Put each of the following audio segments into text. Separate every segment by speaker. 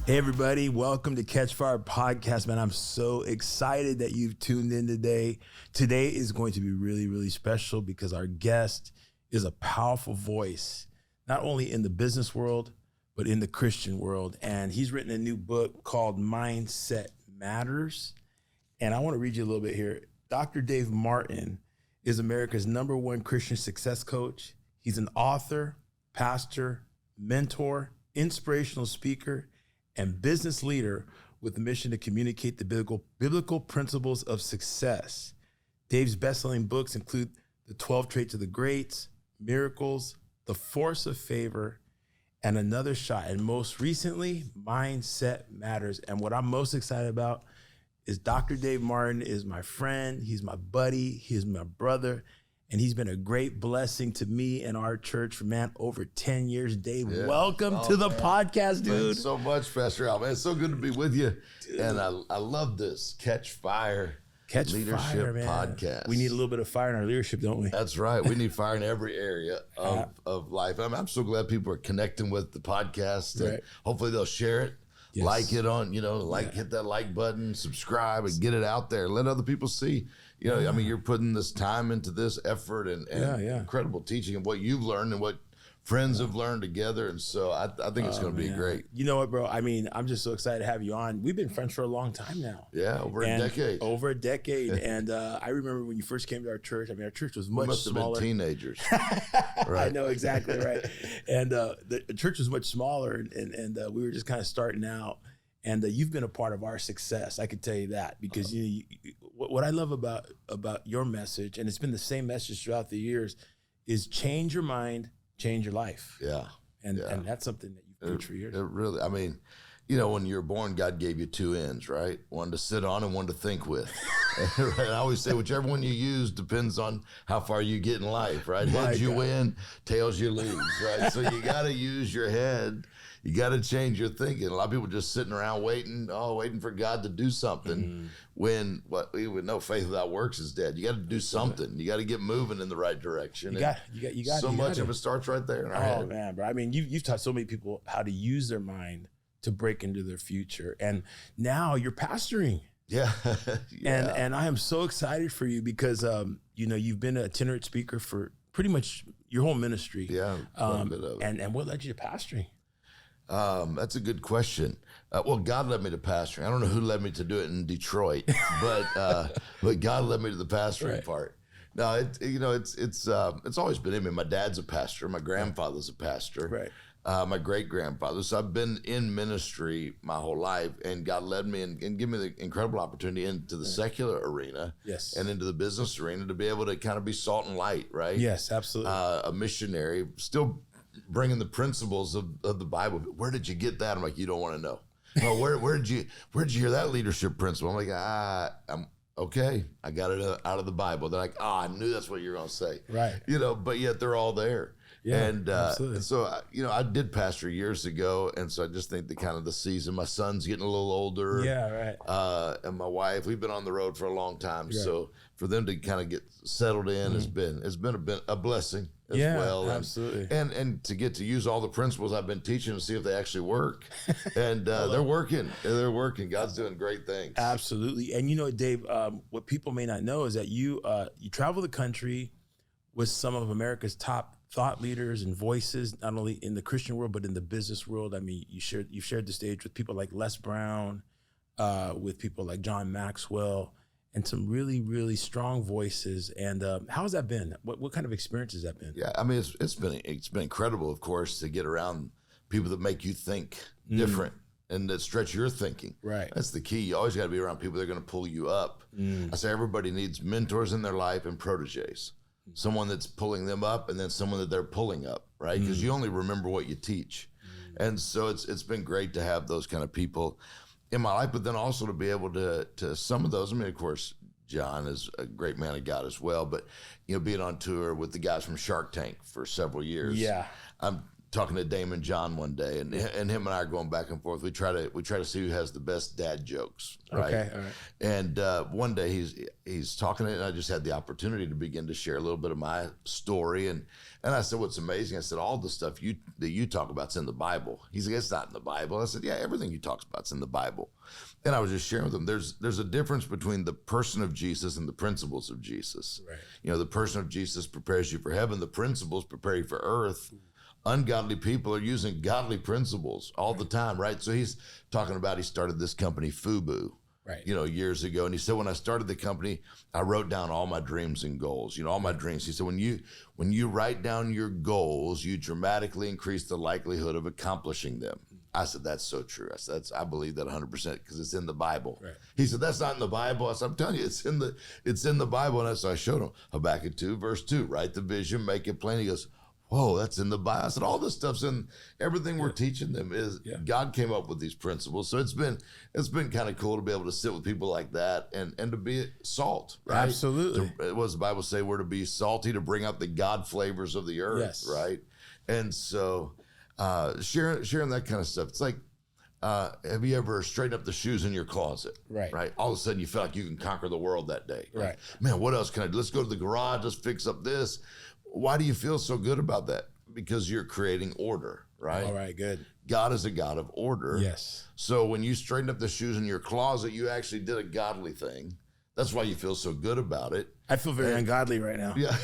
Speaker 1: Hey everybody, welcome to Catch Fire Podcast, man. I'm so excited that you've tuned in today. Today is going to be really, really special because our guest is a powerful voice, not only in the business world, but in the Christian world. And he's written a new book called Mindset Matters. And I want to read you a little bit here. Dr. Dave Martin is America's #1 Christian success coach. He's an author, pastor, mentor, inspirational speaker, and business leader with the mission to communicate the biblical principles of success. Dave's best-selling books include The 12 Traits of the Greats, Miracles, The Force of Favor, and Another Shot. And most recently, Mindset Matters. And what I'm most excited about is Dr. Dave Martin is my friend. He's my buddy. He's my brother. And he's been a great blessing to me and our church for, man, over 10 years. Dave, welcome to the podcast, dude.
Speaker 2: Thanks so much, Pastor Al. Man, it's so good to be with you. Dude. And I love this Catch Fire Leadership Podcast.
Speaker 1: We need a little bit of fire in our leadership, don't we?
Speaker 2: That's right. We need fire in every area of life. I'm so glad people are connecting with the podcast. And hopefully they'll share it. Yes. Like it on, hit that like button, subscribe, and get it out there. Let other people see. I mean, you're putting this time into this effort and incredible teaching of what you've learned and what friends have learned together. And so I think it's going to be great.
Speaker 1: You know what, bro? I mean, I'm just so excited to have you on. We've been friends for a long time now.
Speaker 2: Yeah, over a decade.
Speaker 1: Over a decade. And I remember when you first came to our church, I mean, our church was much smaller.
Speaker 2: We must have been teenagers.
Speaker 1: Right. I know, exactly right. And the church was much smaller and we were just kind of starting out. And you've been a part of our success. I can tell you that because what I love about your message, and it's been the same message throughout the years, is change your mind, change your life. Yeah. And that's something that you've preached for years.
Speaker 2: It really, I mean, when you're born, God gave you two ends, right? One to sit on and one to think with. Right? I always say whichever one you use depends on how far you get in life, right? Heads you win, tails you lose, right? So you got to use your head. You got to change your thinking. A lot of people just sitting around waiting for God to do something when what we would know faith without works is dead. You got to do something. You got to get moving in the right direction. You got so much of it starts right there in our head.
Speaker 1: Oh man, bro. I mean, you've taught so many people how to use their mind to break into their future. And now you're pastoring.
Speaker 2: Yeah.
Speaker 1: And I am so excited for you because you've been a itinerant speaker for pretty much your whole ministry.
Speaker 2: Yeah.
Speaker 1: And what led you to pastoring?
Speaker 2: That's a good question. Well, God led me to pastoring. I don't know who led me to do it in Detroit, but God led me to the pastoring part. No, it's always been in me. My dad's a pastor. My grandfather's a pastor. Right. My great grandfather. So I've been in ministry my whole life, and God led me and gave me the incredible opportunity into the secular arena, and into the business arena to be able to kind of be salt and light, right?
Speaker 1: Yes, absolutely.
Speaker 2: A missionary, still bringing the principles of the Bible. Where did you get that? I'm like, you don't want to know. No, where did you hear that leadership principle? I'm like, I'm okay. I got it out of the Bible. They're like, I knew that's what you were going to say.
Speaker 1: Right.
Speaker 2: But yet they're all there.
Speaker 1: Yeah,
Speaker 2: and so, I did pastor years ago. And so I just think the season, my son's getting a little older.
Speaker 1: Yeah, right.
Speaker 2: And my wife, we've been on the road for a long time. Yeah. So for them to kind of get settled in has been a blessing as well.
Speaker 1: Absolutely.
Speaker 2: And to get to use all the principles I've been teaching to see if they actually work. And they're working. They're working. God's doing great things.
Speaker 1: Absolutely. And Dave, what people may not know is that you travel the country with some of America's top thought leaders and voices, not only in the Christian world, but in the business world. I mean, you've shared the stage with people like Les Brown, with people like John Maxwell, and some really, really strong voices. And how has that been? What kind of experience has that been?
Speaker 2: Yeah, I mean, it's been incredible, of course, to get around people that make you think different and that stretch your thinking.
Speaker 1: Right.
Speaker 2: That's the key. You always got to be around people that are going to pull you up. I say everybody needs mentors in their life and proteges. Someone that's pulling them up and then someone that they're pulling up, right? Because you only remember what you teach. And so it's been great to have those kind of people in my life, but then also to be able to some of those, I mean, of course, John is a great man of God as well, but being on tour with the guys from Shark Tank for several years.
Speaker 1: Yeah.
Speaker 2: talking to Damon John one day, and him and I are going back and forth. We try to see who has the best dad jokes, right?
Speaker 1: Okay, all right.
Speaker 2: And one day he's talking, and I just had the opportunity to begin to share a little bit of my story, and I said, "What's amazing?" I said, "All the stuff that you talk about's in the Bible." He's like, "It's not in the Bible." I said, "Yeah, everything you talk about's in the Bible." And I was just sharing with him, there's a difference between the person of Jesus and the principles of Jesus. Right. You know, the person of Jesus prepares you for heaven. The principles prepare you for earth. Ungodly people are using godly principles all the time, right? So he's talking about, he started this company, FUBU, right, you know, years ago. And he said, when I started the company, I wrote down all my dreams and goals, you know, all my dreams. He said, when you write down your goals, you dramatically increase the likelihood of accomplishing them. I said, that's so true. I said, I believe that 100% because it's in the Bible. Right. He said, that's not in the Bible. I said, I'm telling you, it's in the Bible. And so I showed him Habakkuk 2, verse 2, write the vision, make it plain. He goes, whoa, that's in the Bible. I said, all this stuff's in everything we're teaching them is God came up with these principles. So it's been kind of cool to be able to sit with people like that and to be salt, right?
Speaker 1: Absolutely.
Speaker 2: What does the Bible say? We're to be salty, to bring out the God flavors of the earth, right? And so sharing that kind of stuff. It's like, have you ever straightened up the shoes in your closet? Right. All of a sudden you feel like you can conquer the world that day. Right. Man, what else can I do? Let's go to the garage. Let's fix up this. Why do you feel so good about that? Because you're creating order, right?
Speaker 1: All right, good.
Speaker 2: God is a God of order.
Speaker 1: Yes. So
Speaker 2: when you straighten up the shoes in your closet, you actually did a godly thing. That's why you feel so good about it.
Speaker 1: I feel very ungodly right now.
Speaker 2: Yeah.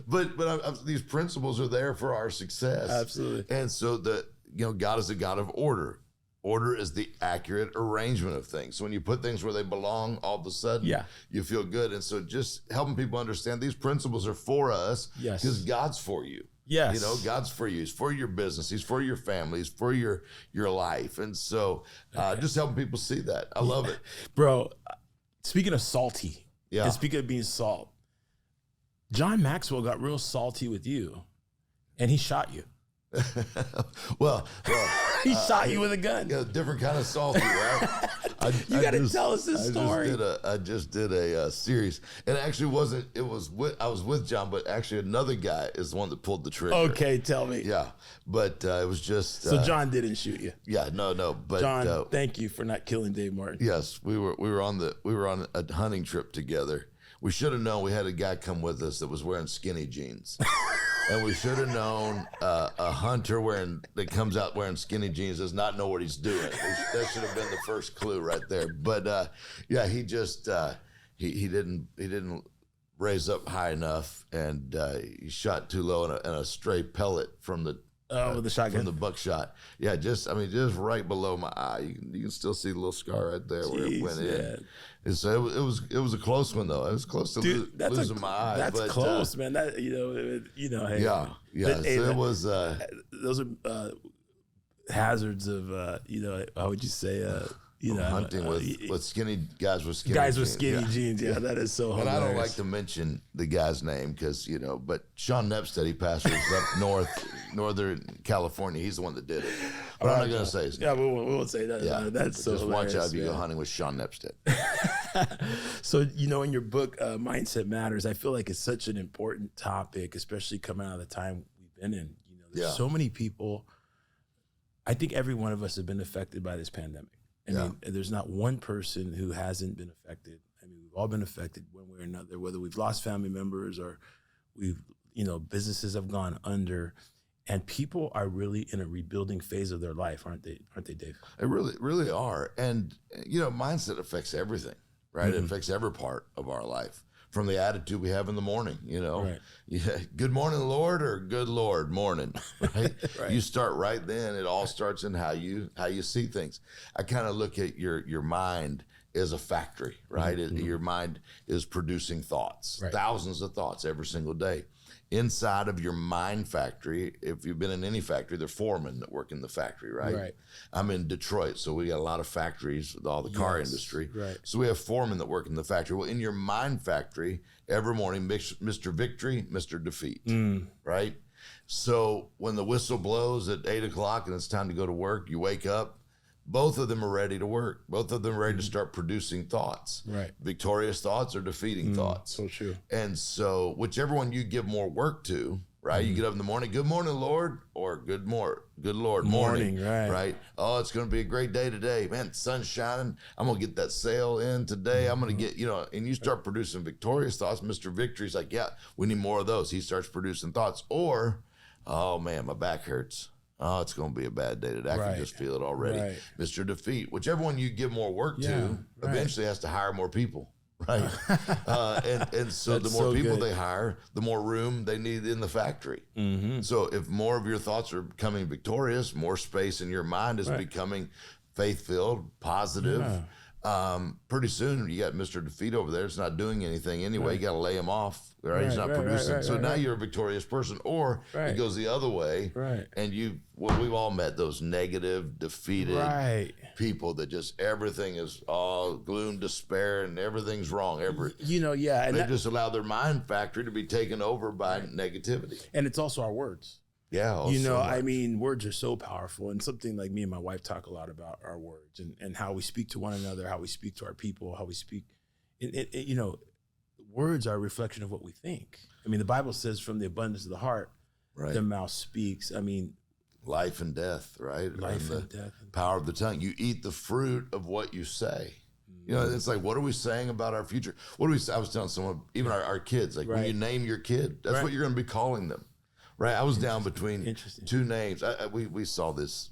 Speaker 2: but these principles are there for our success.
Speaker 1: Absolutely.
Speaker 2: And so God is a God of order. Order is the accurate arrangement of things. So when you put things where they belong, all of a sudden, you feel good. And so just helping people understand these principles are for us because God's for you. Yes. You know, God's for you. He's for your business. He's for your family. He's for your life. And so just helping people see that. I love it.
Speaker 1: Bro, speaking of salty, and speaking of being salt, John Maxwell got real salty with you and he shot you.
Speaker 2: well,
Speaker 1: he shot you with a gun.
Speaker 2: Yeah, different kind of salty, right?
Speaker 1: You got to tell us this story.
Speaker 2: I just did a series, and it actually wasn't. I was with John, but actually another guy is the one that pulled the trigger.
Speaker 1: Okay, tell me.
Speaker 2: Yeah, but it was just.
Speaker 1: So John didn't shoot you.
Speaker 2: Yeah, no. But
Speaker 1: John, thank you for not killing Dave Martin.
Speaker 2: Yes, we were on a hunting trip together. We should have known we had a guy come with us that was wearing skinny jeans. And we should have known a hunter that comes out wearing skinny jeans does not know what he's doing. That should have been the first clue right there. But he just he didn't raise up high enough, and he shot too low, and a stray pellet from the
Speaker 1: with the shotgun,
Speaker 2: from the buckshot. Yeah, just right below my eye. You can still see the little scar right there where it went in. And so it was a close one though. It was close to losing my eye.
Speaker 1: That's close, man. That hey,
Speaker 2: yeah. So it was.
Speaker 1: Those are hazards of how would you say
Speaker 2: hunting with skinny guys with skinny
Speaker 1: jeans. Yeah, that is so hilarious.
Speaker 2: And I don't like to mention the guy's name because but Sean Nepstead, he pastors up northern California. He's the one that did it. But I'm not going to say his name.
Speaker 1: Yeah, we won't say that. Yeah, that's so
Speaker 2: just
Speaker 1: hilarious.
Speaker 2: Watch out if you go hunting with Sean Nepstead.
Speaker 1: So, in your book, Mindset Matters, I feel like it's such an important topic, especially coming out of the time we've been in. There's so many people. I think every one of us have been affected by this pandemic. I mean, there's not one person who hasn't been affected. I mean, we've all been affected one way or another, whether we've lost family members or we've, businesses have gone under. And people are really in a rebuilding phase of their life, aren't they, Dave?
Speaker 2: They really, really are. And, mindset affects everything, right? Mm-hmm. It affects every part of our life. From the attitude we have in the morning, Right. Yeah, good morning, Lord, or good Lord, morning, right? Right. You start right then. It all starts in how you see things. I kind of look at your mind as a factory, right? Mm-hmm. Your mind is producing thoughts, thousands of thoughts every single day. Inside of your mind factory, if you've been in any factory, they're foremen that work in the factory, right? I'm in Detroit, so we got a lot of factories with all the car industry. Right. So we have foremen that work in the factory. Well, in your mind factory, every morning, Mr. Victory, Mr. Defeat, right? So when the whistle blows at 8 o'clock and it's time to go to work, you wake up, both of them are ready to work. Both of them are ready to start producing thoughts. Right. Victorious thoughts or defeating thoughts.
Speaker 1: So true.
Speaker 2: And so whichever one you give more work to, right? You get up in the morning, good morning, Lord, or good Lord, morning, right? Oh, it's going to be a great day today, man. Sun's shining. I'm going to get that sale in today. I'm going to get, and you start producing victorious thoughts. Mr. Victory's like, yeah, we need more of those. He starts producing thoughts. Or, oh man, my back hurts. Oh, it's going to be a bad day today. I can just feel it already. Mr. Defeat, whichever one you give more work to, eventually has to hire more people. Right. And so the more people they hire, the more room they need in the factory. So if more of your thoughts are becoming victorious, more space in your mind is becoming faith-filled, positive. Pretty soon you got Mr. Defeat over there. It's not doing anything anyway. You got to lay him off. Right? He's not producing. So now you're a victorious person. Or it goes the other way. And we've all met those negative, defeated people that just everything is all gloom, despair, and everything's wrong. And they just allow their mind factory to be taken over by negativity.
Speaker 1: And it's also our words.
Speaker 2: Yeah.
Speaker 1: I mean, words are so powerful, and something like me and my wife talk a lot about our words and how we speak to one another, how we speak to our people, how we speak. Words are a reflection of what we think. I mean, the Bible says from the abundance of the heart, the mouth speaks. I mean,
Speaker 2: life and death, right?
Speaker 1: Life and death.
Speaker 2: Power of the tongue. You eat the fruit of what you say. It's like, what are we saying about our future? I was telling someone, even our kids, like when you name your kid, that's what you're going to be calling them. Right, I was down between two names. We saw this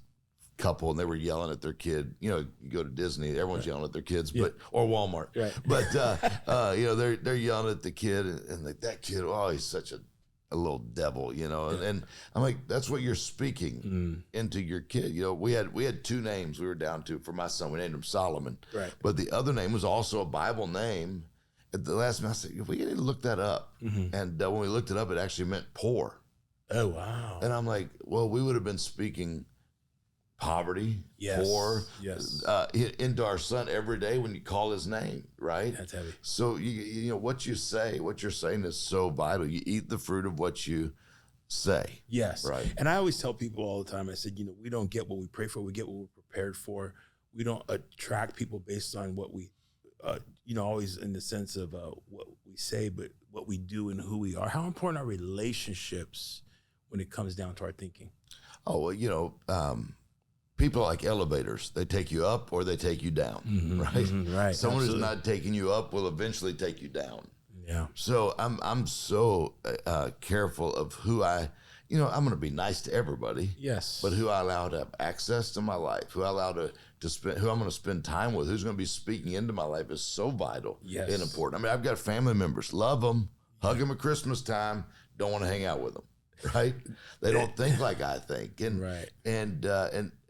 Speaker 2: couple and they were yelling at their kid. You go to Disney, everyone's yelling at their kids, or Walmart. But they're yelling at the kid and like that kid. Oh, he's such a little devil, And I'm like, that's what you're speaking into your kid. We had two names we were down to for my son. We named him Solomon. But the other name was also a Bible name. At the last minute, I said, we need to look that up. And when we looked it up, it actually meant poor.
Speaker 1: Oh, wow.
Speaker 2: And I'm like, well, we would have been speaking poverty, poor, into our son every day when you call his name, right?
Speaker 1: That's heavy.
Speaker 2: So, what you say, what you're saying is so vital. You eat the fruit of what you say.
Speaker 1: Yes.
Speaker 2: Right.
Speaker 1: And I always tell people all the time, I said, we don't get what we pray for. We get what we're prepared for. We don't attract people based on what we, always in the sense of what we say, but what we do and who we are. How important are relationships when it comes down to our thinking?
Speaker 2: Oh, well, people like elevators. They take you up or they take you down, right? Someone who's not taking you up will eventually take you down.
Speaker 1: Yeah.
Speaker 2: So I'm so careful of who I'm going to be nice to everybody.
Speaker 1: Yes.
Speaker 2: But who I allow to have access to my life, who I allow to spend, who I'm going to spend time with, who's going to be speaking into my life is so vital and important. I mean, I've got family members, love them, hug them at Christmas time, don't want to hang out with them. Right? They don't think like I think. And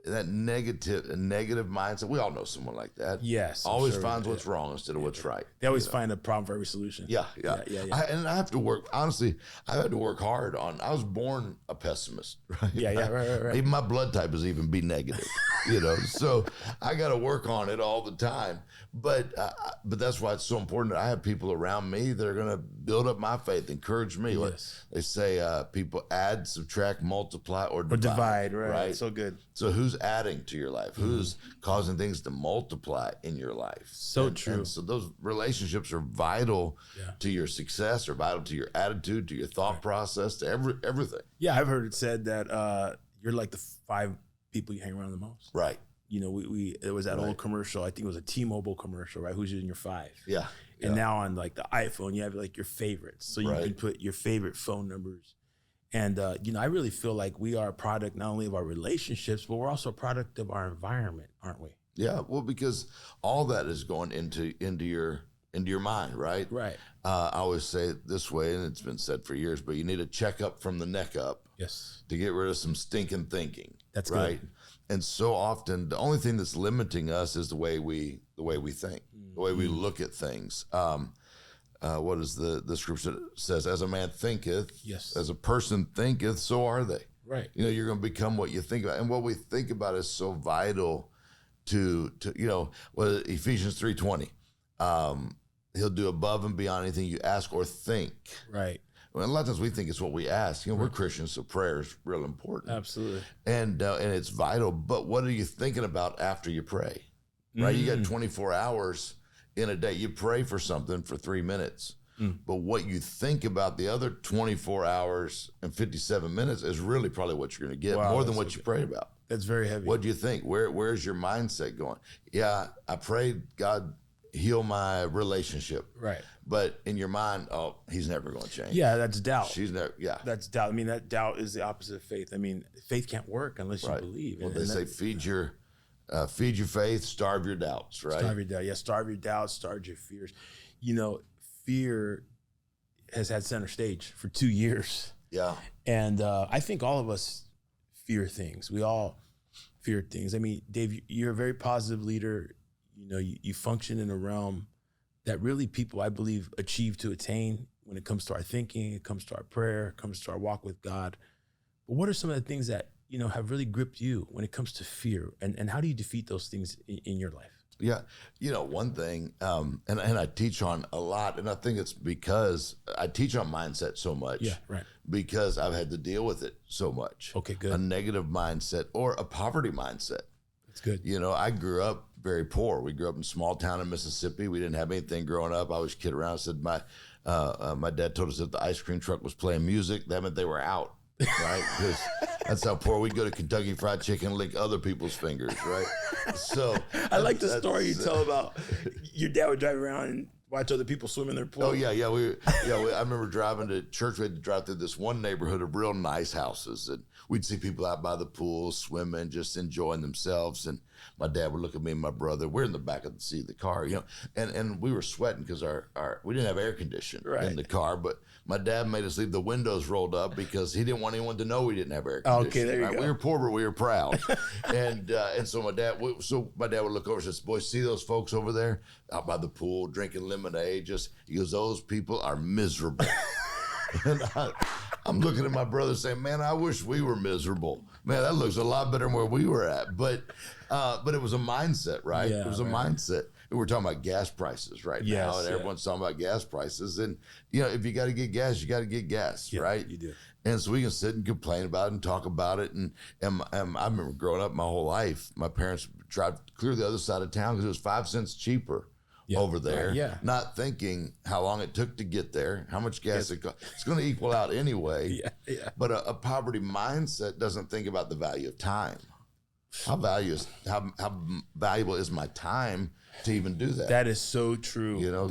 Speaker 2: that negative mindset, we all know someone like that.
Speaker 1: Yes.
Speaker 2: Always finds what's wrong instead of what's right.
Speaker 1: They always find a problem for every solution.
Speaker 2: Yeah. And I have to work, honestly, I had to work hard I was born a pessimist, right?
Speaker 1: Right.
Speaker 2: Even my blood type is even B negative, so I got to work on it all the time. But that's why it's so important that I have people around me that are going to build up my faith, encourage me. Like they say, people add, subtract, multiply, or divide. Right?
Speaker 1: So good.
Speaker 2: So who's adding to your life? Who's causing things to multiply in your life?
Speaker 1: So true.
Speaker 2: And so those relationships are vital to your success, or vital to your attitude, to your thought process, to everything.
Speaker 1: Yeah, I've heard it said that you're like the 5 people you hang around the most.
Speaker 2: Right.
Speaker 1: There was that old commercial, I think it was a T-Mobile commercial, right? Who's in your 5?
Speaker 2: Yeah.
Speaker 1: And now on like the iPhone, you have like your favorites. So you can put your favorite phone numbers. And, I really feel like we are a product not only of our relationships, but we're also a product of our environment, aren't we?
Speaker 2: Yeah. Well, because all that is going into your mind, right?
Speaker 1: Right.
Speaker 2: I always say it this way, and it's been said for years, but you need a checkup from the neck up.
Speaker 1: Yes.
Speaker 2: To get rid of some stinking thinking.
Speaker 1: That's
Speaker 2: right.
Speaker 1: Good.
Speaker 2: And so often, the only thing that's limiting us is the way we think, the way we look at things. What is the scripture says? As a man thinketh, as a person thinketh, so are they.
Speaker 1: Right.
Speaker 2: You're going to become what you think about, and what we think about is so vital to Ephesians 3:20. He'll do above and beyond anything you ask or think.
Speaker 1: Right.
Speaker 2: Well, a lot of times we think it's what we ask. We're Christians, so prayer is real important.
Speaker 1: Absolutely.
Speaker 2: And it's vital. But what are you thinking about after you pray? Right? You got 24 hours in a day. You pray for something for 3 minutes. But what you think about the other 24 hours and 57 minutes is really probably what you're going to get, more than what you prayed about.
Speaker 1: That's very heavy.
Speaker 2: What do you think? Where's your mindset going? Yeah, I prayed, God, heal my relationship.
Speaker 1: Right.
Speaker 2: But in your mind, oh, he's never going to change.
Speaker 1: Yeah, that's doubt.
Speaker 2: She's never, yeah.
Speaker 1: That's doubt. I mean, that doubt is the opposite of faith. I mean, faith can't work unless you believe.
Speaker 2: Well, they say feed your faith, starve your doubts, right?
Speaker 1: Starve your doubt. Yeah, starve your doubts, starve your fears. You know, fear has had center stage for 2 years.
Speaker 2: Yeah.
Speaker 1: And I think all of us fear things. We all fear things. I mean, Dave, you're a very positive leader. You know, you function in a realm that really people, I believe, achieve to attain when it comes to our thinking, it comes to our prayer, it comes to our walk with God. But what are some of the things that, you know, have really gripped you when it comes to fear? And how do you defeat those things in your life?
Speaker 2: Yeah. You know, one thing, and I teach on a lot, and I think it's because I teach on mindset so much.
Speaker 1: Yeah, right.
Speaker 2: Because I've had to deal with it so much.
Speaker 1: Okay, good.
Speaker 2: A negative mindset or a poverty mindset.
Speaker 1: That's good.
Speaker 2: You know, I grew up very poor. We grew up in a small town in Mississippi. We didn't have anything growing up. I always kid around. I said my dad told us that the ice cream truck was playing music. That meant they were out, right? Because that's how poor we'd go to Kentucky Fried Chicken and lick other people's fingers, right? So
Speaker 1: I like the story you tell about your dad would drive around and watch other people swim in their pool.
Speaker 2: Oh yeah. I remember driving to church. We had to drive through this one neighborhood of real nice houses, and we'd see people out by the pool swimming, just enjoying themselves. And my dad would look at me and my brother. We're in the back of the seat of the car, you know, and we were sweating because we didn't have air conditioning in the car, but my dad made us leave the windows rolled up because he didn't want anyone to know we didn't have air conditioning.
Speaker 1: Okay, there you go.
Speaker 2: We were poor, but we were proud. and so my dad would look over and says, "Boys, see those folks over there out by the pool drinking lemonade?" He goes, "Those people are miserable." And I'm looking at my brother saying, "Man, I wish we were miserable. Man, that looks a lot better than where we were at." But it was a mindset, right?
Speaker 1: Yeah,
Speaker 2: it was a mindset. And we're talking about gas prices right now, and everyone's talking about gas prices. And you know, if you got to get gas, you got to get gas, right?
Speaker 1: You do.
Speaker 2: And so we can sit and complain about it and talk about it. And I remember growing up my whole life, my parents drive clear the other side of town because it was 5 cents cheaper. Over there, not thinking how long it took to get there, how much gas it cost. It's going to equal out anyway. But a poverty mindset doesn't think about the value of time. How valuable is my time to even do that?
Speaker 1: That is so true.
Speaker 2: You know,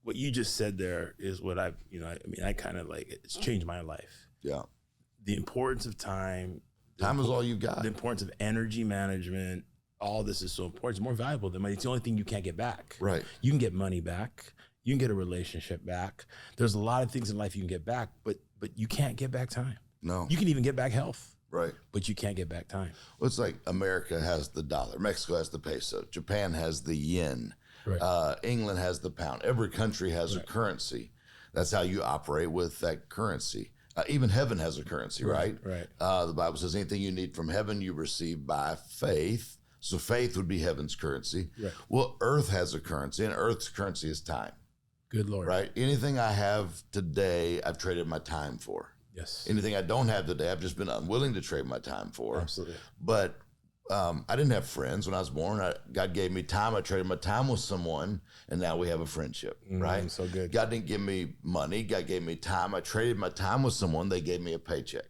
Speaker 1: what you just said there is what I kind of like, it's changed my life.
Speaker 2: Yeah.
Speaker 1: The importance of time.
Speaker 2: Time is all you got.
Speaker 1: The importance of energy management. All this is so important. It's more valuable than money. It's the only thing you can't get back.
Speaker 2: Right.
Speaker 1: You can get money back. You can get a relationship back. There's a lot of things in life you can get back, but you can't get back time.
Speaker 2: No.
Speaker 1: You can even get back health.
Speaker 2: Right.
Speaker 1: But you can't get back time.
Speaker 2: Well, it's like America has the dollar. Mexico has the peso. Japan has the yen.
Speaker 1: Right.
Speaker 2: England has the pound. Every country has a currency. That's how you operate with that currency. Even heaven has a currency, right?
Speaker 1: Right.
Speaker 2: The Bible says anything you need from heaven you receive by faith. So faith would be heaven's currency.
Speaker 1: Right.
Speaker 2: Well, earth has a currency, and earth's currency is time.
Speaker 1: Good Lord.
Speaker 2: Right? Anything I have today, I've traded my time for.
Speaker 1: Yes.
Speaker 2: Anything I don't have today, I've just been unwilling to trade my time for.
Speaker 1: Absolutely.
Speaker 2: But I didn't have friends when I was born. God gave me time. I traded my time with someone, and now we have a friendship, right?
Speaker 1: So good.
Speaker 2: God didn't give me money. God gave me time. I traded my time with someone. They gave me a paycheck.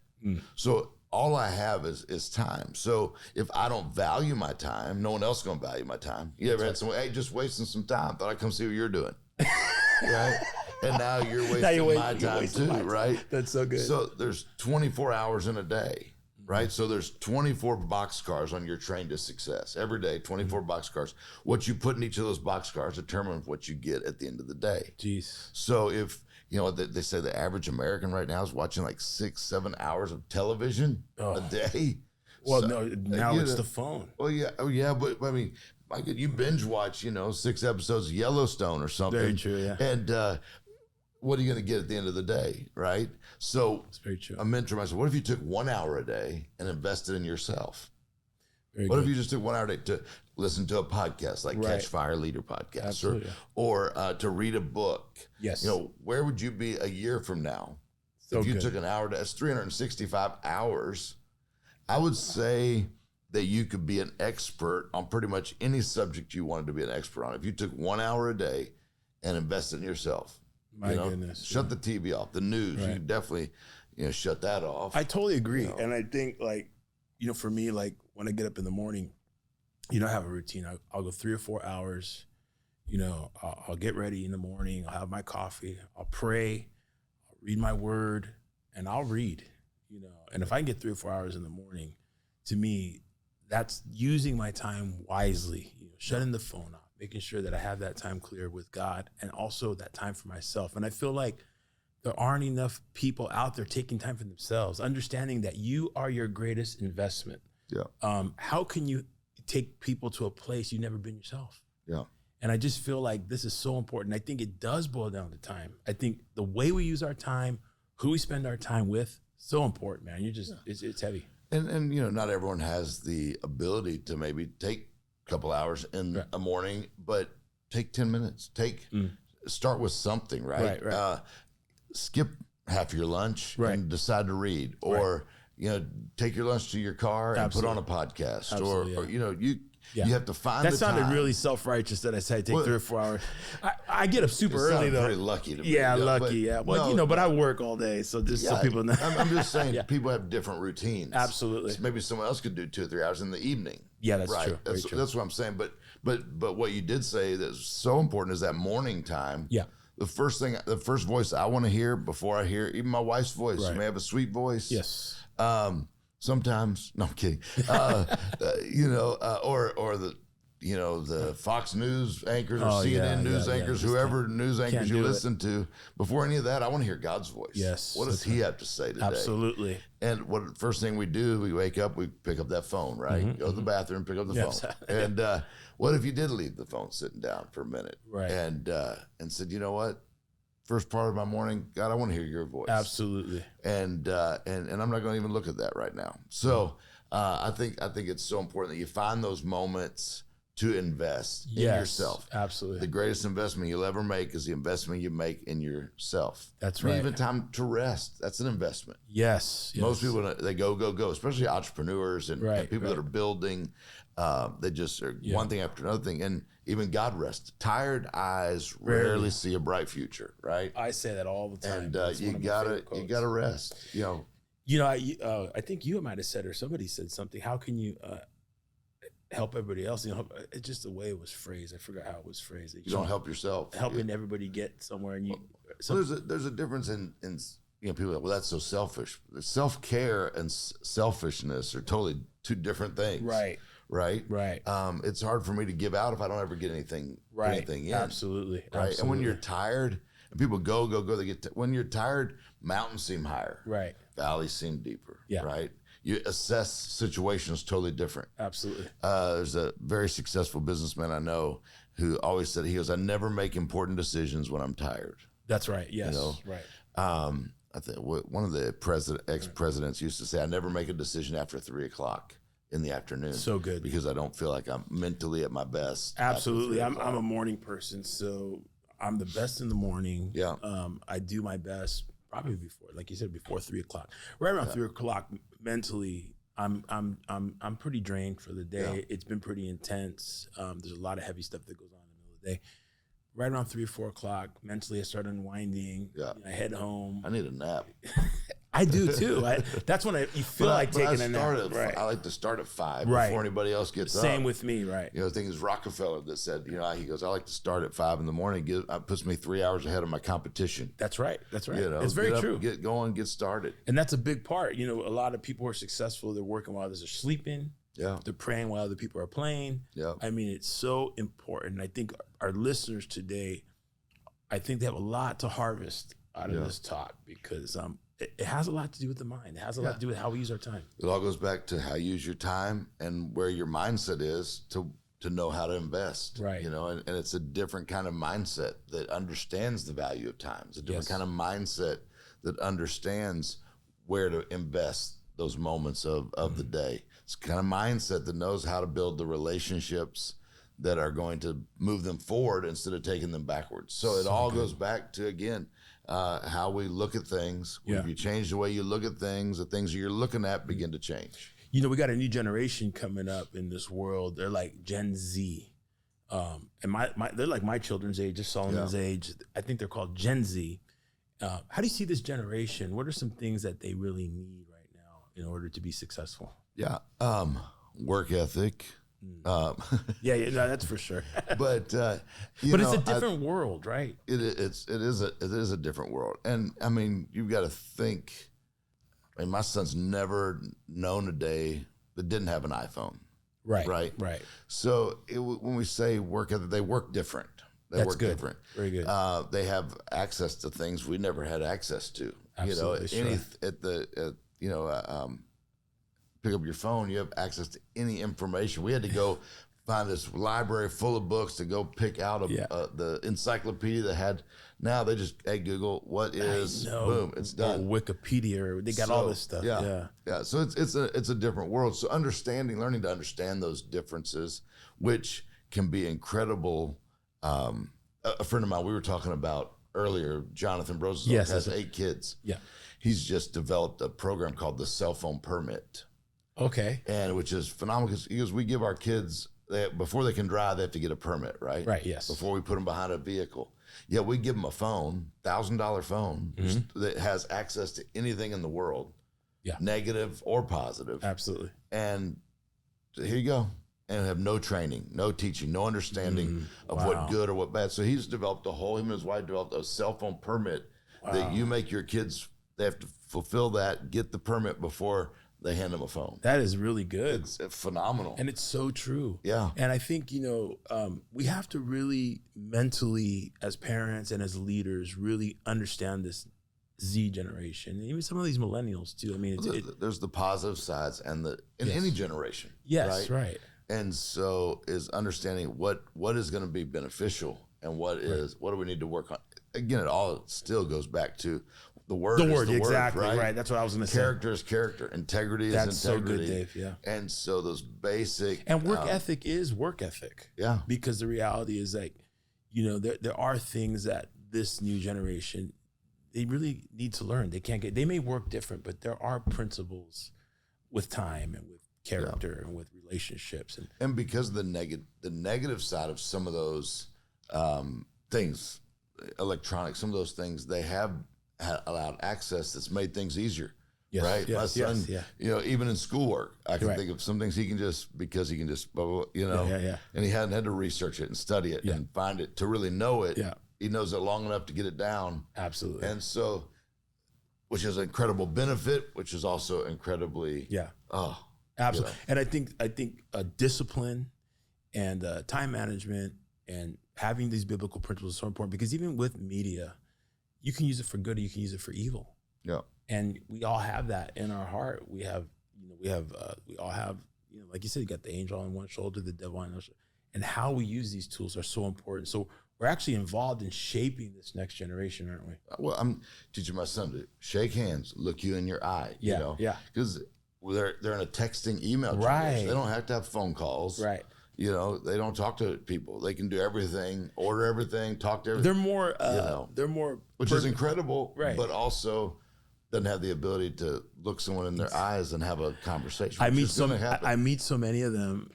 Speaker 2: So all I have is time. So if I don't value my time, no one else is going to value my time. You ever had someone, hey, just wasting some time. Thought I'd come see what you're doing. Right? And now you're wasting my time too, right?
Speaker 1: That's so good.
Speaker 2: So there's 24 hours in a day, right? So there's 24 boxcars on your train to success. Every day, 24 boxcars. What you put in each of those boxcars determines what you get at the end of the day.
Speaker 1: Jeez.
Speaker 2: So if, you know, they say the average American right now is watching like 6-7 hours of television a day.
Speaker 1: Well,
Speaker 2: So,
Speaker 1: no, now it's the phone.
Speaker 2: Well, yeah. Oh, yeah. But I mean, you binge watch, 6 episodes of Yellowstone or something.
Speaker 1: Very true, yeah.
Speaker 2: And what are you going to get at the end of the day, right? So
Speaker 1: It's very true.
Speaker 2: I mentor myself, what if you took 1 hour a day and invested in yourself?
Speaker 1: Very
Speaker 2: What
Speaker 1: good.
Speaker 2: if you just took 1 hour a day to listen to a podcast like Catch Fire Leader podcast
Speaker 1: Absolutely.
Speaker 2: or to read a book?
Speaker 1: Yes.
Speaker 2: Where would you be a year from now?
Speaker 1: So
Speaker 2: if you
Speaker 1: good.
Speaker 2: took an hour, that's 365 hours. I would say that you could be an expert on pretty much any subject you wanted to be an expert on. If you took 1 hour a day and invest in yourself.
Speaker 1: My goodness.
Speaker 2: Shut the TV off. The news, you definitely, shut that off.
Speaker 1: I totally agree. And I think like, for me, like when I get up in the morning, I have a routine. I'll go 3 or 4 hours, I'll get ready in the morning. I'll have my coffee. I'll pray. I'll read my word and I'll read, and if I can get 3 or 4 hours in the morning, to me, that's using my time wisely, shutting the phone off, making sure that I have that time clear with God and also that time for myself. And I feel like there aren't enough people out there taking time for themselves, understanding that you are your greatest investment.
Speaker 2: Yeah.
Speaker 1: How can you take people to a place you've never been yourself? Yeah. And I just feel like this is so important. I think it does boil down to time. I think the way we use our time, who we spend our time with, so important, man. It's heavy.
Speaker 2: And not everyone has the ability to maybe take a couple hours in a morning, but take 10 minutes. Start with something, right? Right. Skip half your lunch and decide to read, or take your lunch to your car and put on a podcast, or you have to find.
Speaker 1: That
Speaker 2: the
Speaker 1: sounded
Speaker 2: time.
Speaker 1: really self-righteous that I said take 3 or 4 hours. I get up super early though.
Speaker 2: Very lucky to be.
Speaker 1: Yeah, lucky. Yeah. Well, but I work all day, so just so people know.
Speaker 2: I'm just saying, people have different routines.
Speaker 1: Absolutely.
Speaker 2: So maybe someone else could do 2 or 3 hours in the evening.
Speaker 1: Yeah, that's
Speaker 2: right.
Speaker 1: true.
Speaker 2: That's what I'm saying. But what you did say that's so important is that morning time.
Speaker 1: Yeah.
Speaker 2: The first voice I want to hear before I hear even my wife's voice. Right. She may have a sweet voice.
Speaker 1: Yes.
Speaker 2: Sometimes, no, I'm kidding. Or the Fox News anchors or CNN news anchors, whoever news anchors you listen to. Before any of that, I want to hear God's voice.
Speaker 1: Yes.
Speaker 2: What does He have to say today?
Speaker 1: Absolutely.
Speaker 2: And first thing we do, we wake up, we pick up that phone, right? Go to the bathroom, pick up the phone. And what if you did leave the phone sitting down for a minute,
Speaker 1: right?
Speaker 2: And said, you know what? First part of my morning, God, I want to hear your voice.
Speaker 1: Absolutely. And
Speaker 2: I'm not going to even look at that right now. So I think it's so important that you find those moments to invest in yourself.
Speaker 1: Absolutely.
Speaker 2: The greatest investment you'll ever make is the investment you make in yourself.
Speaker 1: That's right.
Speaker 2: Even time to rest, that's an investment.
Speaker 1: Yes.
Speaker 2: Most people, they go, especially entrepreneurs and people that are building. They just are one thing after another thing. And even God rests. Tired eyes rarely see a bright future, right?
Speaker 1: I say that all the time.
Speaker 2: And you gotta rest.
Speaker 1: I think you might have said, or somebody said something. How can you help everybody else? It's just the way it was phrased. I forgot how it was phrased.
Speaker 2: You don't help yourself.
Speaker 1: Helping everybody get somewhere, and
Speaker 2: there's a difference in people are like, well, that's so selfish. Self-care and selfishness are totally two different things. Right. It's hard for me to give out if I don't ever get anything in.
Speaker 1: Absolutely.
Speaker 2: Right.
Speaker 1: Absolutely.
Speaker 2: And when you're tired, and people go, they when you're tired, mountains seem higher. Right. Valleys seem deeper. Yeah. Right. You assess situations totally different. Absolutely. There's a very successful businessman I know who always said, he goes, I never make important decisions when I'm tired.
Speaker 1: That's right. Yes. Right.
Speaker 2: I think one of the ex-presidents used to say, I never make a decision after 3:00 in the afternoon. So good. Because I don't feel like I'm mentally at my best.
Speaker 1: Absolutely. I'm a morning person, so I'm the best in the morning. Yeah. I do my best probably before, like you said, before 3:00. Right around 3:00 mentally, I'm pretty drained for the day. Yeah. It's been pretty intense. There's a lot of heavy stuff that goes on in the middle of the day. Right around 3 or 4 o'clock, mentally I start unwinding. Yeah. I head home.
Speaker 2: I need a nap.
Speaker 1: I do too. That's when you feel like taking a nap.
Speaker 2: I like to start at 5 before anybody else gets up.
Speaker 1: Same with me, right?
Speaker 2: The thing is Rockefeller that said, he goes, I like to start at 5 in the morning. It puts me 3 hours ahead of my competition.
Speaker 1: That's right. It's very true.
Speaker 2: Get going, get started.
Speaker 1: And that's a big part. A lot of people are successful. They're working while others are sleeping. Yeah. They're praying while other people are playing. Yeah. I mean, it's so important. I think our listeners today, I think they have a lot to harvest out of this talk because it has a lot to do with the mind. It has a lot to do with how we use our time.
Speaker 2: It all goes back to how you use your time and where your mindset is to know how to invest. Right. And it's a different kind of mindset that understands the value of time. It's a different kind of mindset that understands where to invest those moments of the day. It's a kind of mindset that knows how to build the relationships that are going to move them forward instead of taking them backwards. So it all goes back to, again, how we look at things. Yeah. If you change the way you look at things, the things you're looking at begin to change.
Speaker 1: We got a new generation coming up in this world. They're like Gen Z. And they're like my children's age, just Solomon's age. I think they're called Gen Z. How do you see this generation? What are some things that they really need right now in order to be successful?
Speaker 2: Yeah. Work ethic.
Speaker 1: Yeah, no, that's for sure.
Speaker 2: But
Speaker 1: it's a different world, right?
Speaker 2: It is a different world, and I mean, you've got to think. I mean, my son's never known a day that didn't have an iPhone. Right. So when we say work ethic, they work different. That's work
Speaker 1: good.
Speaker 2: Different.
Speaker 1: Very good.
Speaker 2: They have access to things we never had access to.
Speaker 1: Absolutely,
Speaker 2: Pick up your phone, you have access to any information. We had to go find this library full of books to go pick out the encyclopedia that had. Now they just, hey, Google, what is, boom, it's done.
Speaker 1: Or Wikipedia, they got all this stuff.
Speaker 2: Yeah. So it's a different world. So learning to understand those differences, which can be incredible. A friend of mine, we were talking about earlier, Jonathan Brose, has 8 kids.
Speaker 1: Yeah.
Speaker 2: He's just developed a program called the Cell Phone Permit.
Speaker 1: Okay.
Speaker 2: And which is phenomenal because we give our kids, before they can drive, they have to get a permit, right?
Speaker 1: Right, yes.
Speaker 2: Before we put them behind a vehicle. Yeah, we give them a phone, $1,000 phone that has access to anything in the world, negative or positive.
Speaker 1: Absolutely.
Speaker 2: And here you go. And have no training, no teaching, no understanding of what good or what bad. So he's developed him and his wife developed a cell phone permit that you make your kids, they have to fulfill that, get the permit before they hand them a phone.
Speaker 1: That is really good.
Speaker 2: It's phenomenal.
Speaker 1: And it's so true.
Speaker 2: Yeah.
Speaker 1: And I think, we have to really mentally, as parents and as leaders, really understand this Z generation, and even some of these millennials too. I mean,
Speaker 2: there's the positive sides and in any generation.
Speaker 1: Yes, right.
Speaker 2: And so is understanding what is going to be beneficial and what do we need to work on. Again, it all still goes back to the word. The word,
Speaker 1: exactly,
Speaker 2: right?
Speaker 1: That's what I was going to say.
Speaker 2: Character is character. Integrity is integrity.
Speaker 1: That's so good, Dave. Yeah.
Speaker 2: And so those basic
Speaker 1: and work ethic is work ethic.
Speaker 2: Yeah.
Speaker 1: Because the reality is there are things that this new generation, they really need to learn. They may work different, but there are principles with time and with character and with relationships.
Speaker 2: And because the negative side of some of those things, electronics, some of those things, they have allowed access that's made things easier.
Speaker 1: Yes,
Speaker 2: right?
Speaker 1: Yes,
Speaker 2: My son, even in schoolwork, I can think of some things he can just, and he hadn't had to research it and study it and find it to really know it.
Speaker 1: Yeah.
Speaker 2: He knows it long enough to get it down.
Speaker 1: Absolutely.
Speaker 2: And so, which is an incredible benefit, which is also incredibly,
Speaker 1: absolutely. And I think discipline and time management and having these biblical principles is so important, because even with media, you can use it for good or you can use it for evil.
Speaker 2: Yeah.
Speaker 1: And we all have that in our heart. We all have, like you said, you got the angel on one shoulder, the devil on the other shoulder. And how we use these tools are so important. So we're actually involved in shaping this next generation, aren't we?
Speaker 2: Well, I'm teaching my son to shake hands, look you in your eye, because they're in a texting email generation. They don't have to have phone calls.
Speaker 1: Right.
Speaker 2: They don't talk to people. They can do everything, order everything, talk to everything.
Speaker 1: They're more,
Speaker 2: which is incredible,
Speaker 1: right?
Speaker 2: But also doesn't have the ability to look someone in their eyes and have a conversation.
Speaker 1: I meet so many of them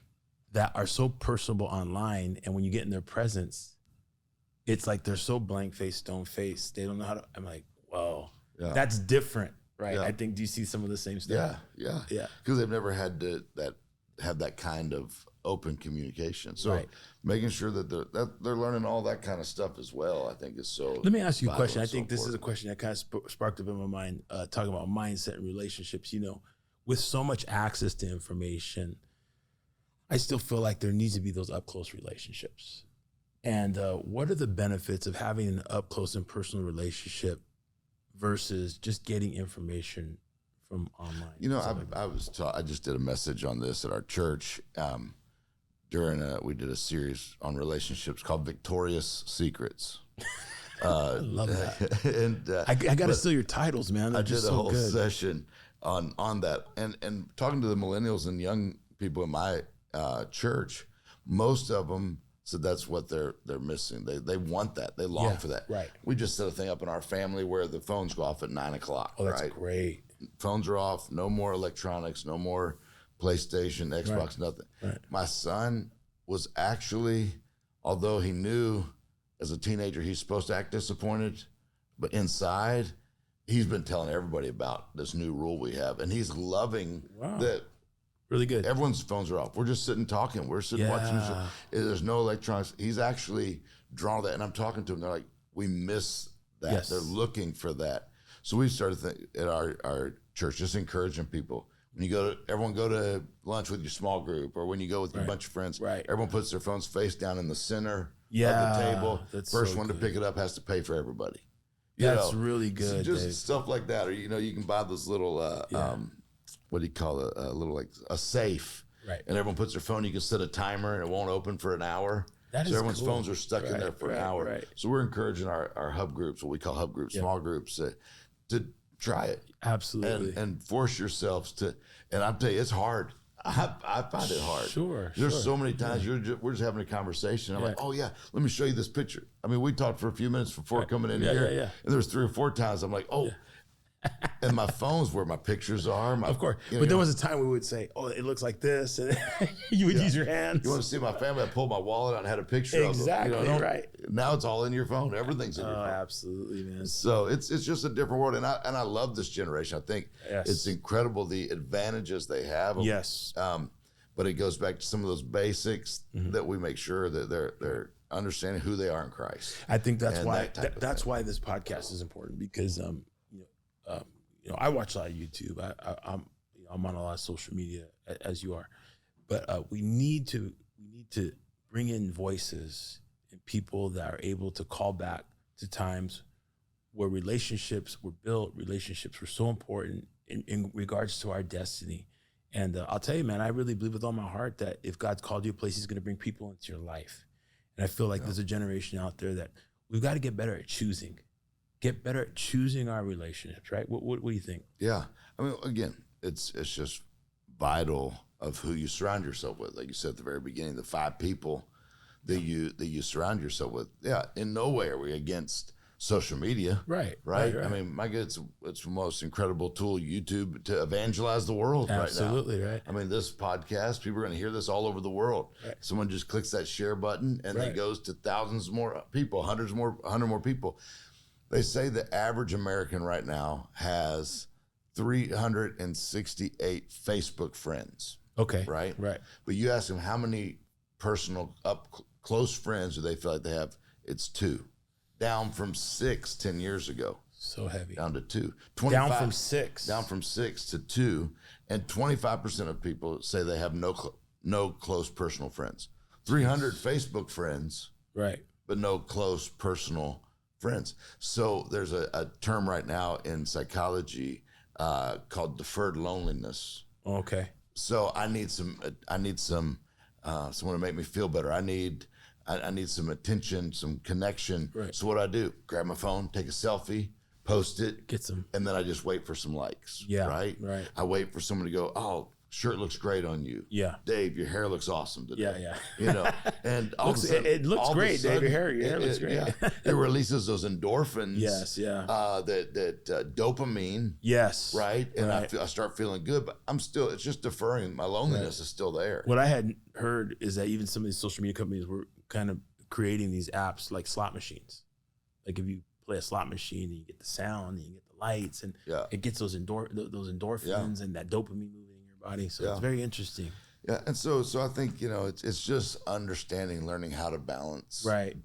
Speaker 1: that are so personable online, and when you get in their presence, it's like they're so blank faced, stone faced. They don't know how to. I'm like, whoa, that's different, right?
Speaker 2: Yeah.
Speaker 1: I think. Do you see some of the same stuff?
Speaker 2: Yeah. Because they've never had to have that kind of open communication. So making sure that they're learning all that kind of stuff as well, I think is so.
Speaker 1: Let me ask you a question. I think this is a question that kind of sparked up in my mind, talking about mindset and relationships. With so much access to information, I still feel like there needs to be those up close relationships. And what are the benefits of having an up close and personal relationship versus just getting information from online?
Speaker 2: I just did a message on this at our church. We did a series on relationships called Victorious Secrets.
Speaker 1: I love that.
Speaker 2: And
Speaker 1: I got to steal your titles, man. They're
Speaker 2: I did a whole session on that, and talking to the millennials and young people in my church, most of them said that's what they're missing. They want that. They long for that.
Speaker 1: Right.
Speaker 2: We just set a thing up in our family where the phones go off at 9:00.
Speaker 1: Oh, that's great.
Speaker 2: Phones are off. No more electronics. No more PlayStation, Xbox, nothing.
Speaker 1: Right.
Speaker 2: My son was actually although he knew as a teenager he's supposed to act disappointed, but inside he's been telling everybody about this new rule we have, and he's loving that.
Speaker 1: Really good.
Speaker 2: Everyone's phones are off. We're just sitting talking. We're sitting watching the show. There's no electronics. He's actually drawn that, and I'm talking to him. They're like, we miss that. Yes. They're looking for that. So we started at our church, just encouraging people. When you everyone go to lunch with your small group, or when you go with your bunch of friends, everyone puts their phones face down in the center of the table. First one to pick it up has to pay for everybody.
Speaker 1: That's really good.
Speaker 2: So just stuff like that. Or, you can buy those little, what do you call it? A little, like a safe. Right. And everyone puts their phone, you can set a timer and it won't open for an hour. So everyone's phones are stuck in there for an hour. Right. So we're encouraging our hub groups, what we call hub groups, small groups, to try it.
Speaker 1: Absolutely.
Speaker 2: And force yourselves to, and I'm telling you, it's hard. I find it hard.
Speaker 1: Sure.
Speaker 2: There's so many times we're just having a conversation. I'm like, oh yeah, let me show you this picture. I mean, we talked for a few minutes before coming in here. And there was 3 or 4 times I'm like, and my phone's where my pictures are.
Speaker 1: Of course. But there was a time we would say, oh, it looks like this. And you would use your hands.
Speaker 2: You want to see my family? I pulled my wallet out and had a picture of them.
Speaker 1: Exactly, right.
Speaker 2: Now it's all in your phone. Everything's in your phone.
Speaker 1: Absolutely, man.
Speaker 2: So it's just a different world. And I love this generation. I think it's incredible the advantages they have.
Speaker 1: Yes.
Speaker 2: But it goes back to some of those basics that we make sure that they're understanding who they are in Christ.
Speaker 1: I think that's why that's why this podcast is important, because I watch a lot of YouTube. I'm on a lot of social media, as you are, but we need to bring in voices and people that are able to call back to times where relationships were built, relationships were so important in regards to our destiny. And I'll tell you, man, I really believe with all my heart that if God's called you a place, he's going to bring people into your life. And I feel like there's a generation out there that we've got to get better at choosing. Get better at choosing our relationships, right? What do you think?
Speaker 2: Yeah. I mean, again, it's just vital of who you surround yourself with. Like you said at the very beginning, the 5 people that you surround yourself with. Yeah, in no way are we against social media. Right. I mean, my God, it's the most incredible tool, YouTube, to evangelize the world.
Speaker 1: Absolutely, right.
Speaker 2: I mean, this podcast, people are going to hear this all over the world. Right. Someone just clicks that share button and it goes to thousands more people, 100 more people. They say the average American right now has 368 Facebook friends.
Speaker 1: Okay.
Speaker 2: Right? But you ask them how many personal close friends do they feel like they have? It's 2. Down from 6 10 years ago.
Speaker 1: So heavy.
Speaker 2: Down to 2.
Speaker 1: Down from 6.
Speaker 2: Down from 6 to 2. And 25% of people say they have no close personal friends. 300 Facebook friends.
Speaker 1: Right.
Speaker 2: But no close personal friends. So there's a term right now in psychology called deferred loneliness.
Speaker 1: Okay.
Speaker 2: So I need someone to make me feel better. I need some attention, some connection. Right. So what I do, grab my phone, take a selfie, post it,
Speaker 1: get some,
Speaker 2: and then I just wait for some likes.
Speaker 1: Yeah.
Speaker 2: Right. I wait for someone to go, oh, shirt looks great on you.
Speaker 1: Yeah.
Speaker 2: Dave, your hair looks awesome today.
Speaker 1: Yeah.
Speaker 2: And
Speaker 1: it looks great, Dave. Your hair looks great.
Speaker 2: Yeah. It releases those endorphins.
Speaker 1: Yes. Yeah.
Speaker 2: That dopamine.
Speaker 1: Yes.
Speaker 2: Right. And I start feeling good, but it's just deferring. My loneliness is still there.
Speaker 1: What I had heard is that even some of these social media companies were kind of creating these apps like slot machines. Like if you play a slot machine and you get the sound and you get the lights and it gets those endorphins and that dopamine moving in your body. So it's very interesting.
Speaker 2: Yeah. And so I think, it's just understanding, learning how to balance it.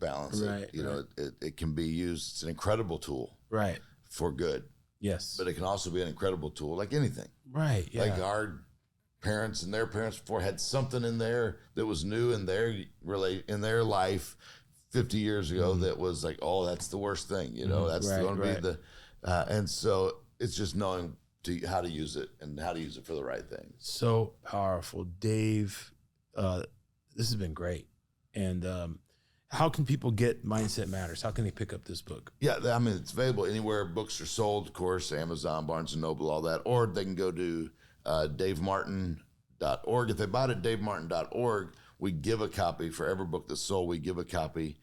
Speaker 2: It can be used. It's an incredible tool.
Speaker 1: Right.
Speaker 2: For good.
Speaker 1: Yes.
Speaker 2: But it can also be an incredible tool like anything.
Speaker 1: Right. Yeah.
Speaker 2: Like our parents and their parents before had something in there that was new in their life 50 years ago that was like, oh, that's the worst thing, that's going to be the and so it's just knowing how to use it and how to use it for the right thing.
Speaker 1: So powerful. Dave, this has been great. And how can people get Mindset Matters? How can they pick up this book?
Speaker 2: Yeah, I mean, it's available anywhere books are sold, of course, Amazon, Barnes & Noble, all that, or they can go to davemartin.org. If they buy it at davemartin.org, we give a copy for every book that's sold. We give a copy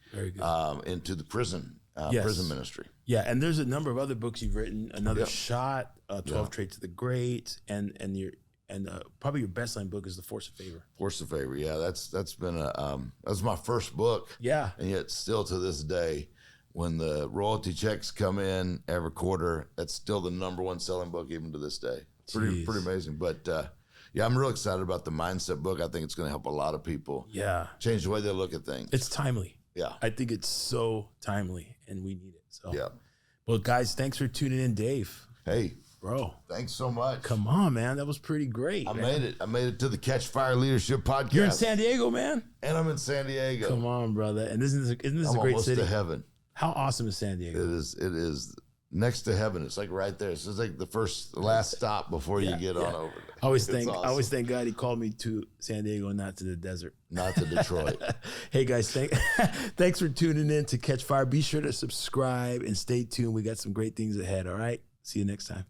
Speaker 2: into the prison ministry.
Speaker 1: Yeah, and there's a number of other books you've written. Another Shot, 12 Traits of the Great, and And probably your best-selling book is The Force of Favor.
Speaker 2: Force of Favor. Yeah, that's been that was my first book.
Speaker 1: Yeah.
Speaker 2: And yet still to this day, when the royalty checks come in every quarter, that's still the #1 selling book even to this day. Pretty amazing. But yeah, I'm real excited about the mindset book. I think it's going to help a lot of people.
Speaker 1: Yeah.
Speaker 2: Change the way they look at things.
Speaker 1: It's timely.
Speaker 2: Yeah.
Speaker 1: I think it's so timely, and we need it. So
Speaker 2: yeah.
Speaker 1: Well, guys, thanks for tuning in, Dave.
Speaker 2: Hey,
Speaker 1: bro.
Speaker 2: Thanks so much.
Speaker 1: Come on, man. That was pretty great.
Speaker 2: I made it. I made it to the Catch Fire Leadership Podcast.
Speaker 1: You're in San Diego, man.
Speaker 2: And I'm in San Diego.
Speaker 1: Come on, brother. And isn't this a great city?
Speaker 2: To heaven.
Speaker 1: How awesome is San Diego?
Speaker 2: It is next to heaven. It's like right there. It's like the last stop before you get on over.
Speaker 1: I always thank God he called me to San Diego and not to the desert.
Speaker 2: Not to Detroit.
Speaker 1: Hey guys, thanks for tuning in to Catch Fire. Be sure to subscribe and stay tuned. We got some great things ahead. All right. See you next time.